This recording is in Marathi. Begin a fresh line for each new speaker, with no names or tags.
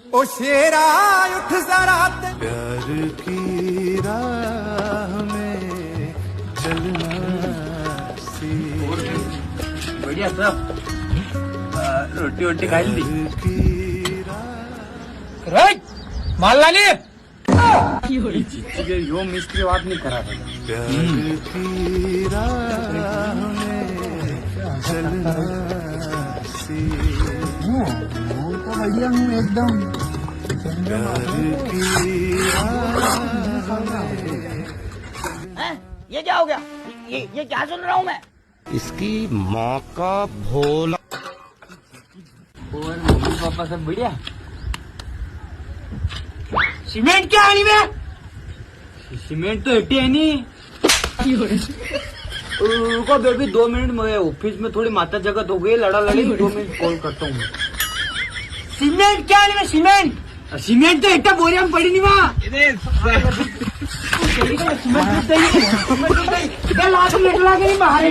ओ शेरा उठ जरा
प्यार की राह में चलना
बढ़िया सब रोटी वोटी खायली मारला यो मिस्त्री वाट नहीं करा
प्यार की राह में चलना
बढ़िया हूँ एकदम
प्यार की
ये क्या हो गया? ये क्या सुन रहा हूँ मैं?
इसकी माँ का भोला।
और मम्मी पापा सब बढ़िया। सीमेंट क्या आनी में? सीमेंट तो हटी है नहीं। रुको बेबी 2 मिनट में ऑफिस में थोड़ी माता जगत हो गई लड़ा लड़ी 2 मिनट कॉल करता हूँ। सीमेंट क्या आनी में? सीमेंट तो इतना बोरिया में पड़ी नहीं वहाँ। सीमेंट लाख मिनट लगे नहीं बाहर